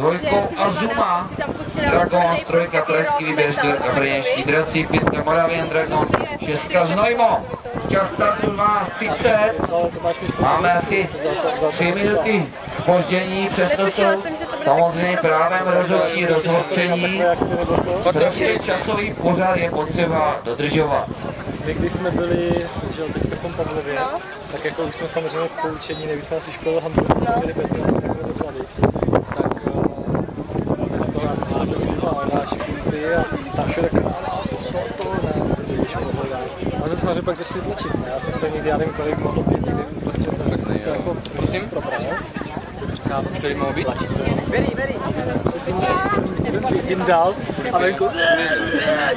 dvojkou Azuma, Dragons, trojka Pražský výběr, čtyřka Brněnští draci, pětka Moravian Dragons, šestka Znojmo. Čas startu 12:30, máme asi 3 minuty zpoždění, přesto jsou samozřejmě právem rozhodčí rozhodčení. Prostě časový pořad je potřeba dodržovat. My když jsme byli, že teď v tom Pavlově, tak jako už jsme samozřejmě v poučení, nejvíc nás školil Hamburg, jsme byli Petr, jsme takové doklady. Tak bez toho já jsme to vyzýval náš klipy a tam všude to nás, když pohledáš. A to samozřejmě pak začali tlačit, ne? Já jsem se někdy, já nevím kolik mohlo být, nevím, prostě to se jako propravil. Už tady mohlo být? Very. Jim dál a venku,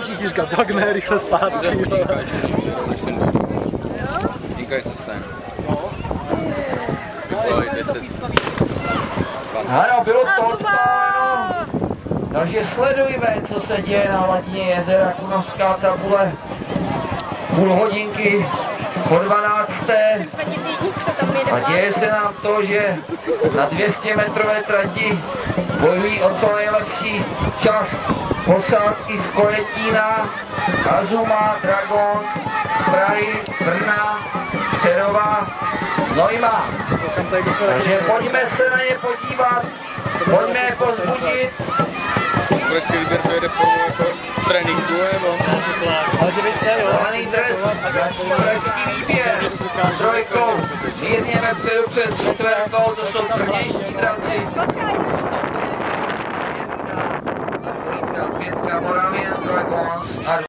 všichni říkal, tak ne, rychle zpátky. Díkaj, co stane. Vyplavej 10. 20. Ano, bylo to odpáno. Takže sledujme, co se děje na hladině jezera Kunovská tabule. Půl hodinky po 12. A děje se nám to, že na 200 metrové trati bojují o co nejlepší čas posádky z Kojetína, Azuma, Dragons, Prahy, Brna, Přerova, Znojma. Takže pojďme se na ně podívat, pojďme je pozbudit. Pražský výběr to jede formou jako tréninku, nebo? Ale dívej se, jo. Zelený dres, Pražský výběr, trojkou, mírně vepředu před čtverkou, to jsou Brněnští draci. Pětka Moravian Dragons a